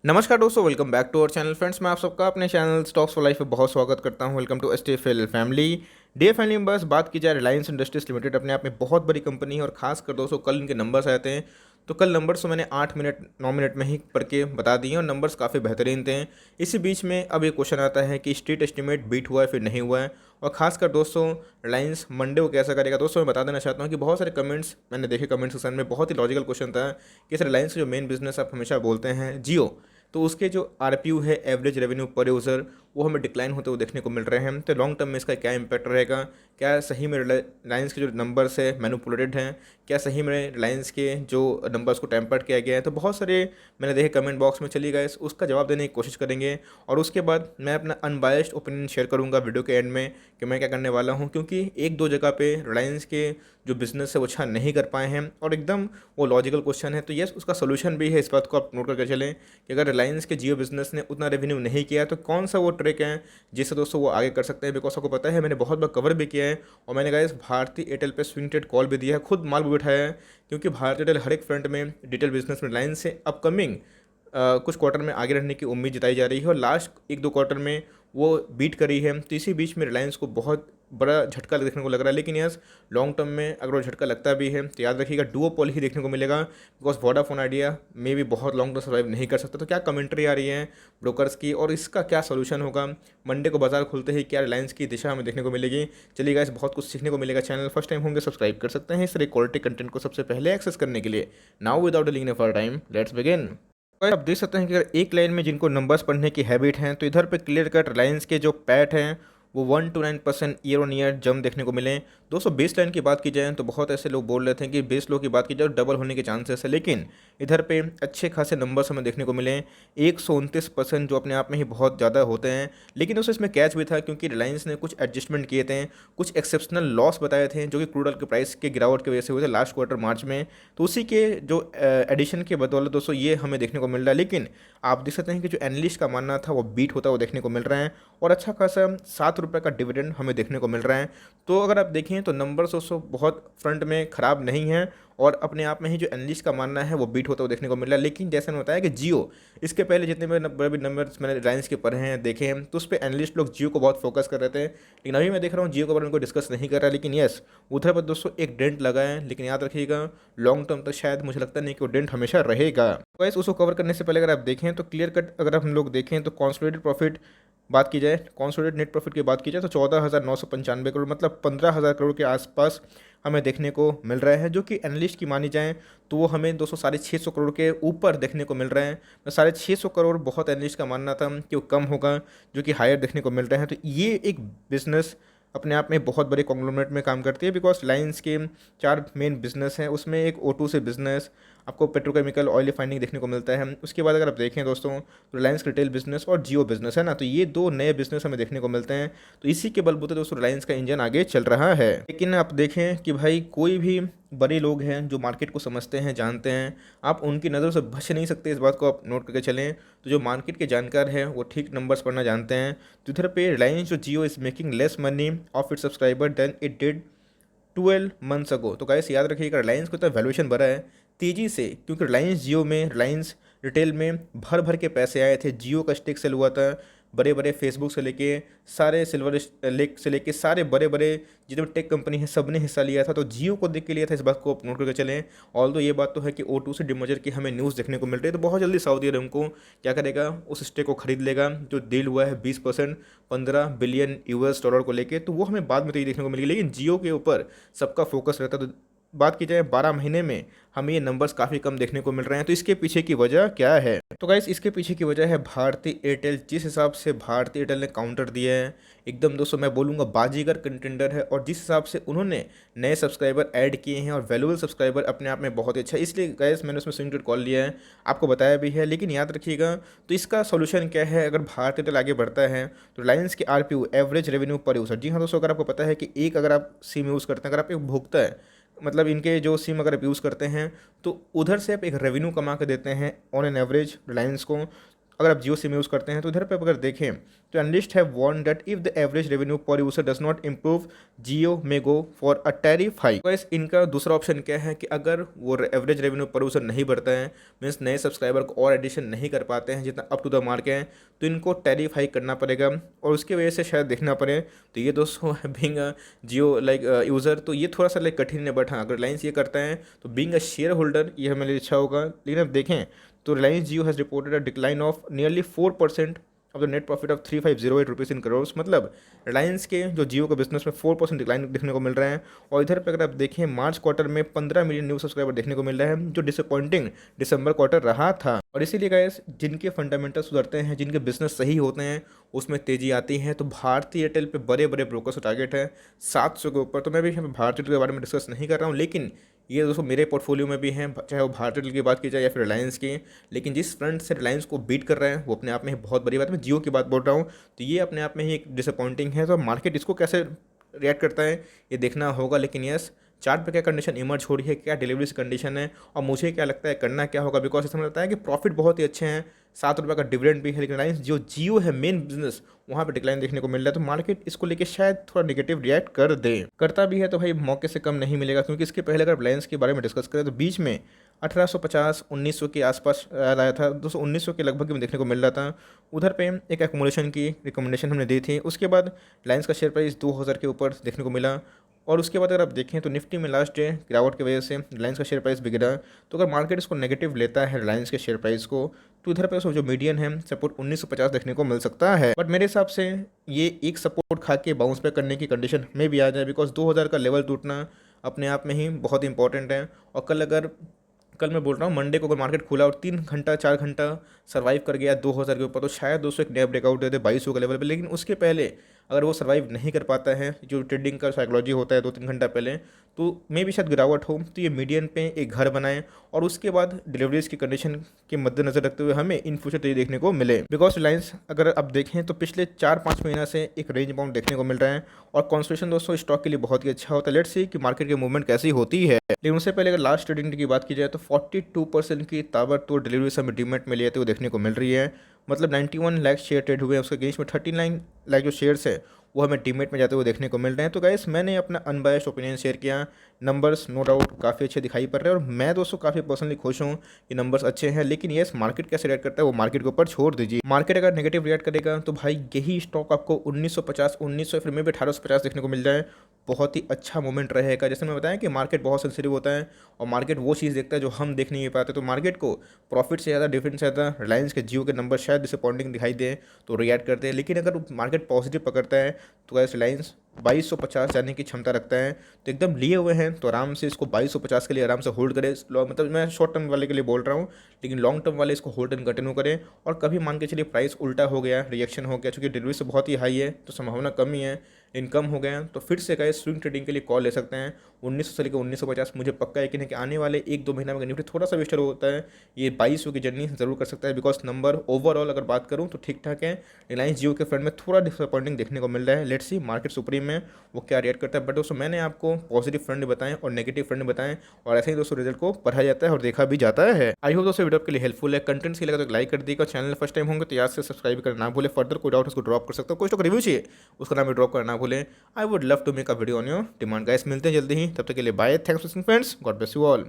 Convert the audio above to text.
नमस्कार दोस्तों, welcome back to our channel. Friends, मैं आप सबका अपने चैनल स्टॉक्स फॉर लाइफ पे बहुत स्वागत करता हूं। Welcome to STFL family. The family में बस बात की जाए, रिलायंस इंडस्ट्रीज लिमिटेड अपने आप में बहुत बड़ी कंपनी है और खासकर दोस्तों कल इनके नंबर्स आए थे। तो कल नंबर्स तो मैंने 8 मिनट 9 मिनट में ही पढ़ के बता दिए और नंबर्स काफ़ी बेहतरीन थे। इसी बीच में अब ये क्वेश्चन आता है कि स्ट्रीट एस्टिमेट बीट हुआ है फिर नहीं हुआ है, और खासकर दोस्तों रिलायंस मंडे को कैसा करेगा। दोस्तों मैं बता देना चाहता हूँ कि बहुत सारे कमेंट्स मैंने देखे कमेंट सेक्शन में, बहुत ही लॉजिकल क्वेश्चन था कि इस रिलायंस का जो मेन बिजनेस आप हमेशा बोलते हैं जियो, तो उसके जो आरपीयू है, एवरेज रेवेन्यू पर यूज़र, वो हमें डिक्लाइन होते हुए देखने को मिल रहे हैं। तो लॉन्ग टर्म में इसका क्या इम्पैक्ट रहेगा, क्या सही में रिलायंस के जो नंबर्स है मैनिपुलेटेड हैं, क्या सही में रिलायंस के जो नंबर्स को टेम्पर्ड किया गया है। तो बहुत सारे मैंने देखे कमेंट बॉक्स में, चलिए गाइस उसका जवाब देने की कोशिश करेंगे। और उसके बाद मैं अपना अनबायस्ड ओपिनियन शेयर करूंगा वीडियो के एंड में कि मैं क्या करने वाला हूं, क्योंकि एक दो जगह पे रिलायंस के जो बिजनेस है वो अच्छा नहीं कर पाए हैं और एकदम वो लॉजिकल क्वेश्चन है। तो यस, उसका सोल्यूशन भी है, इस बात को आप नोट करके चलें कि अगर रिलायंस के जियो बिजनेस ने उतना रेवेन्यू नहीं किया तो कौन सा वो ट्रिक है जिससे दोस्तों वो आगे कर सकते हैं। बिकॉज आपको पता है मैंने बहुत बार कवर भी किया है और मैंने गाइस भारतीय एयरटेल पे स्विंग ट्रेड कॉल भी दिया है, खुद माल भी बिठाया है, क्योंकि भारतीय एयरटेल हर एक फ्रंट में डिटेल बिजनेस में रिलायंस से अपकमिंग कुछ क्वार्टर में आगे रहने की उम्मीद जताई जा रही है और लास्ट एक दो क्वार्टर में वो बीट करी है। तो इसी बीच में रिलायंस को बहुत बड़ा झटका देखने को लग रहा है। लेकिन यस, लॉन्ग टर्म में अगर वो झटका लगता भी है तो याद रखिएगा डुओपोली ही देखने को मिलेगा, बिकॉज वोडाफोन आइडिया में भी बहुत लॉन्ग टर्म सर्वाइव नहीं कर सकता। तो क्या कमेंट्री आ रही है ब्रोकर्स की और इसका क्या सोल्यूशन होगा, मंडे को बाजार खुलते ही क्या रिलायंस की दिशा हमें देखने को मिलेगी। चलिए गाइस, बहुत कुछ सीखने को मिलेगा। चैनल फर्स्ट टाइम होंगे सब्सक्राइब कर सकते हैं इस तरह क्वालिटी कंटेंट को सबसे पहले एक्सेस करने के लिए। Now without delaying for time, let's begin. आप देख सकते हैं कि अगर एक लाइन में जिनको नंबर्स पढ़ने की हैबिट है तो इधर पे क्लियर कट रिलायंस के जो पैट हैं वो 1 to 9% ईयर ऑन ईयर जम देखने को मिले। दोस्तों बेस लाइन की बात की जाए तो बहुत ऐसे लोग बोल रहे थे कि बेस लो की बात की जाए तो डबल होने के चांसेस है, लेकिन इधर पे अच्छे खासे नंबर्स हमें देखने को मिले। 129% जो अपने आप में ही बहुत ज़्यादा होते हैं, लेकिन दोस्तों इसमें कैच भी था क्योंकि रिलायंस ने कुछ एडजस्टमेंट किए थे, कुछ एक्सेप्शनल लॉस बताए थे जो कि क्रूड ऑयल के प्राइस के गिरावट की वजह से हुए थे लास्ट क्वार्टर मार्च में। तो उसी के जो एडिशन के बदौलत दोस्तों ये हमें देखने को मिल रहा है। लेकिन आप देख सकते हैं कि जो एनालिस्ट का मानना था वो बीट होता हुआ देखने को मिल रहा है और अच्छा खासा 7 रुपये का डिविडेंड हमें देखने को मिल रहा है। तो अगर आप देखें तो नंबर्स दोस्तों बहुत फ्रंट में ख़राब नहीं है और अपने आप में ही जो एनालिस्ट का मानना है वो बीट होता हुआ देखने को मिल रहा है। लेकिन जैसे मैंने बताया कि जियो, इसके पहले जितने भी बड़े नंबर्स मैंने रिलायंस के पढ़े हैं देखे हैं तो उस पर एनालिस्ट लोग जियो को बहुत फोकस कर रहे थे, लेकिन अभी मैं देख रहा हूँ जियो के बारे में कोई डिस्कस नहीं कर रहा है। लेकिन यस, उधर पर दोस्तों एक डेंट लगा है, लेकिन याद रखिएगा लॉन्ग टर्म तक शायद मुझे लगता नहीं कि वो डेंट हमेशा रहेगा। वैसे उसको कवर करने से पहले अगर आप देखें तो क्लियर कट अगर हम लोग देखें तो कॉन्सोलिडेटेड प्रॉफिट बात की जाए, कॉन्सोलिडेटेड नेट प्रॉफिट की बात की जाए तो 14,995 करोड़, मतलब 15,000 करोड़ के आसपास हमें देखने को मिल रहा है, जो कि एनालिस्ट की मानी जाए तो वो हमें 200 650 करोड़ के ऊपर देखने को मिल रहे हैं। 650 करोड़ बहुत एनालिस्ट का मानना था कि वो कम होगा, जो कि हायर देखने को मिल रहे हैं। तो ये एक बिजनेस अपने आप में बहुत बड़े कॉन्ग्लोमरेट में काम करती है, बिकॉज लाइन्स के 4 मेन बिजनेस हैं, उसमें एक O2 से बिजनेस, आपको पेट्रोकेमिकल ऑयल रिफाइनिंग देखने को मिलता है। उसके बाद अगर आप देखें दोस्तों तो रिलायंस रिटेल बिजनेस और जियो बिजनेस है ना, तो ये 2 नए बिजनेस हमें देखने को मिलते हैं। तो इसी के बलबूते दोस्तों रिलायंस का इंजन आगे चल रहा है। लेकिन आप देखें कि भाई कोई भी बड़े लोग हैं जो मार्केट को समझते हैं, जानते हैं, आप उनकी नज़रों से बच नहीं सकते, इस बात को आप नोट करके चलें। तो जो मार्केट के जानकार हैं वो ठीक नंबर्स पढ़ना जानते हैं। तो इधर पे रिलायंस जो Jio is making less money of it subscriber then it did 12 months ago. तो गाइस याद रखिएगा रिलायंस को तो वैल्यूएशन बढ़ा है तेज़ी से, क्योंकि रिलायंस जियो में, रिलायंस रिटेल में भर भर के पैसे आए थे। जियो का स्टेक सेल हुआ था, बड़े बड़े फेसबुक से लेके सारे सिल्वर लेक से लेके सारे बड़े बड़े जितने टेक कंपनी है सब ने हिस्सा लिया था। तो जियो को देख के लिया था, इस बात को आप नोट करके चलें। ऑल्दो ये बात तो है कि O2 से डिमर्जर की हमें न्यूज़ देखने को मिल रही है, तो बहुत जल्दी सऊदी अरब को क्या करेगा, उस स्टेक को खरीद लेगा जो डील हुआ है 20% $15 बिलियन को लेके। तो वो हमें बाद में तो ये देखने को मिलेगी, लेकिन जियो के ऊपर सबका फोकस रहता है। तो बात की जाए 12 महीने में हमें ये नंबर्स काफ़ी कम देखने को मिल रहे हैं। तो इसके पीछे की वजह क्या है? तो गाइस इसके पीछे की वजह है भारती एयरटेल। जिस हिसाब से भारती एयरटेल ने काउंटर दिया है, एकदम दोस्तों मैं बोलूँगा बाजीगर कंटेंडर है, और जिस हिसाब से उन्होंने नए सब्सक्राइबर ऐड किए हैं और वैल्यूबल सब्सक्राइबर अपने आप में बहुत अच्छा है, इसलिए गाइस मैंने उसमें स्विंग ट्रेड कॉल लिया है, आपको बताया भी है। लेकिन याद रखिएगा तो इसका सोल्यूशन क्या है अगर भारती एयरटेल आगे बढ़ता है तो रिलायंस के आरपीयू, एवरेज रेवेन्यू पर यूज़र, जी हाँ दोस्तों, अगर आपको पता है कि एक अगर आप सिम यूज़ करते हैं, अगर आप एक भुगता है, मतलब इनके जो सिम अगर आप यूज़ करते हैं तो उधर से आप एक रेवेन्यू कमा के देते हैं ऑन एन एवरेज रिलायंस को, अगर आप जियो सिम यूज़ करते हैं तो इधर पे अगर देखें तो analyst have warn that if the average revenue per user does not improve Jio may go for a tariff high. तो इनका दूसरा ऑप्शन क्या है कि अगर वो एवरेज रेवेन्यू पर यूजर नहीं बढ़ता है, मीन्स नए सब्सक्राइबर को और एडिशन नहीं कर पाते हैं जितना अप टू द मार्क है, तो इनको टैरिफ हाई करना पड़ेगा और उसकी वजह से शायद देखना पड़े। तो ये दोस्तों बीइंग जियो यूज़र तो ये थोड़ा सा कठिन है, बट हाँ अगर रिलायंस ये करता है तो बीइंग अ शेयर होल्डर ये हमारे लिए अच्छा होगा। लेकिन अब देखें तो Reliance Jio has reported a decline of nearly 4% of the net profit of 3508 rupees in crore. मतलब रिलायंस के जो जियो के बिजनेस में 4% डिक्लाइन देखने को मिल रहा है। और इधर पे अगर आप देखें मार्च क्वार्टर में 15 मिलियन न्यू सब्सक्राइबर देखने को मिल रहा है, जो डिसअपॉइंटिंग दिसंबर क्वार्टर रहा था। और इसीलिए गाइस जिनके फंडामेंटल सुधरते हैं, जिनके बिजनेस सही होते हैं, उसमें तेजी आती है। तो भारतीय एयरटेल पे बड़े बड़े ब्रोकर्स का टारगेट है 700 के ऊपर। तो मैं भी यहाँ पे भारतीय एयरटेल के बारे में डिस्कस नहीं कर रहा हूँ, लेकिन ये दोस्तों मेरे पोर्टफोलियो में भी हैं, चाहे वो भारतीय एयरटेल की बात की जाए या फिर रिलायंस की। लेकिन जिस फ्रंट से रिलायंस को बीट कर रहे हैं वो अपने आप में ही बहुत बड़ी बात है। मैं जियो की बात बोल रहा हूँ, तो ये अपने आप में ही एक डिसअपॉइंटिंग है। तो मार्केट इसको कैसे रिएक्ट करता है ये देखना होगा। लेकिन यस, चार्ट पे क्या कंडीशन इमर्ज हो रही है, क्या डिलीवरीज कंडीशन है, और मुझे क्या लगता है करना क्या होगा, बिकॉज इसमें लगता है कि प्रॉफिट बहुत ही अच्छे हैं, 7 रुपये का डिविडेंड भी है। लेकिन रिलायंस जो जियो है मेन बिजनेस, वहाँ पे डिक्लाइन देखने को मिल रहा है। तो मार्केट इसको लेके शायद थोड़ा नेगेटिव रिएक्ट कर दे, करता भी है तो भाई मौके से कम नहीं मिलेगा। क्योंकि इसके पहले अगर रिलायंस के बारे में डिस्कस करें तो बीच में 1850-1900 के आसपास आया था, 1900 के लगभग में देखने को मिल रहा था। उधर पे एक एकोमोडेशन की रिकमेंडेशन हमने दी थी। उसके बाद रिलायंस का शेयर प्राइस 2000 के ऊपर देखने को मिला। और उसके बाद अगर आप देखें तो निफ्टी में लास्ट डे गिरावट की वजह से रिलायंस का शेयर प्राइस भी गिरा। तो अगर मार्केट इसको नेगेटिव लेता है रिलायंस के शेयर प्राइस को, तो इधर पे जो मीडियन है सपोर्ट 1950 देखने को मिल सकता है। बट मेरे हिसाब से ये एक सपोर्ट खा के बाउंस बैक करने की कंडीशन में भी आ जाए, बिकॉज 2000 का लेवल टूटना अपने आप में ही बहुत इंपॉर्टेंट है। और कल मैं बोल रहा हूँ मंडे को अगर मार्केट खुला और 3 घंटा 4 घंटा सर्वाइव कर गया 2000 के ऊपर, तो शायद दोस्तों एक नया ब्रेकआउट दे दे 2200 के लेवल पे। लेकिन उसके पहले अगर वो सर्वाइव नहीं कर पाता है, जो ट्रेडिंग का साइकोलॉजी होता है 2-3 घंटा पहले, तो मे भी शायद गिरावट हो, तो ये मीडियन पे एक घर बनाए और उसके बाद डिलीवरीज की कंडीशन के मद्देनजर रखते हुए हमें इन फ्यूचर ये देखने को मिले। बिकॉज रिलायंस अगर आप देखें तो पिछले 4-5 महीना से एक रेंज बाउंड देखने को मिल रहा है और कॉन्सेंट्रेशन दोस्तों स्टॉक के लिए बहुत ही अच्छा होता है। लेट्स सी कि मार्केट की मूवमेंट कैसी होती है। लेकिन उससे पहले अगर लास्ट ट्रेडिंग डे की बात की जाए तो 42% की ताबड़तोड़ डिलीवरीज हमें डीमेट में लेते हुए देखने को मिल रही है। मतलब 91 लाख शेयर ट्रेड हुए हैं, उसके अगेंस्ट में 39 लाख जो शेयर्स है वो हमें डीमेट में जाते हुए देखने को मिल रहे हैं। तो गाइस मैंने अपना अनबायस्ड ओपिनियन शेयर किया। नंबर्स नो डाउट काफ़ी अच्छे दिखाई पड़ रहे हैं और मैं दोस्तों काफ़ी पर्सनली खुश हूँ कि नंबर्स अच्छे हैं। लेकिन येस, मार्केट कैसे रिएक्ट करता है वो मार्केट के ऊपर छोड़ दीजिए। मार्केट अगर नेगेटिव रिएक्ट करेगा तो भाई यही स्टॉक आपको 1950, 1900 फिर में भी 1850 देखने को मिल जाए, बहुत ही अच्छा मोमेंट रहेगा। जैसे मैं बताया कि मार्केट बहुत सेंसिटिव होता है और मार्केट वो चीज़ देखता है जो हम देख नहीं पाते। तो मार्केट को प्रॉफिट से ज़्यादा डिफरेंस से ज़्यादा रिलायंस के जियो के नंबर शायद डिसअपॉइंटिंग दिखाई दे तो रिएक्ट करते हैं। लेकिन अगर मार्केट पॉजिटिव पकड़ता है तो गैस रिलायंस 2250 जाने की क्षमता रखता है। तो एकदम लिए हुए हैं तो आराम से इसको 2250 के लिए आराम से होल्ड करें। मतलब मैं शॉर्ट टर्म वाले के लिए बोल रहा हूँ, लेकिन लॉन्ग टर्म वाले इसको होल्ड एंड कंटिन्यू करें। और कभी मान के चलिए प्राइस उल्टा हो गया, रिएक्शन हो गया, चूँकि डिलीवरी से बहुत ही हाई है तो संभावना कम ही है, इनकम हो गया तो फिर से गए स्विंग ट्रेडिंग के लिए कॉल ले सकते हैं 1900 से लेकर 1950। मुझे पक्का यकीन है कि आने वाले 1-2 महीना में निफ्टी थोड़ा सा विस्टर होता है, ये 2200 की जर्नी जरूर कर सकता है। बिकॉज नंबर ओवरऑल अगर बात करूँ तो ठीक ठाक है। रिलायंस जियो के फ्रंट में थोड़ा डिसअपॉइंटिंग देखने को मिल रहा है। लेट्स सी मार्केट सुप्रीम में वो क्या रिएक्ट करता है। बट दोस्तों मैंने आपको पॉजिटिव फ्रंट बताएं और नेगेटिव फ्रंट बताएं और ऐसे ही दोस्तों रिजल्ट को पढ़ा जाता है और देखा भी जाता है। आई होप दोस्तों वीडियो आपके लिए हेल्पफुल है, कंटेंट सही लगा तो लाइक कर दीजिएगा। चैनल फर्स्ट टाइम होंगे तो याद से सब्सक्राइब करना ना भूले। फर्दर कोई डाउट उसको ड्रॉप कर सकते हो, कोई स्टॉक रिव्यू चाहिए उसका नाम भी ड्रॉप करना ना भूले। I would love to make a video on your demand. Guys मिलते हैं जल्दी ही, तब तक के लिए bye, thanks for watching friends, God bless you all.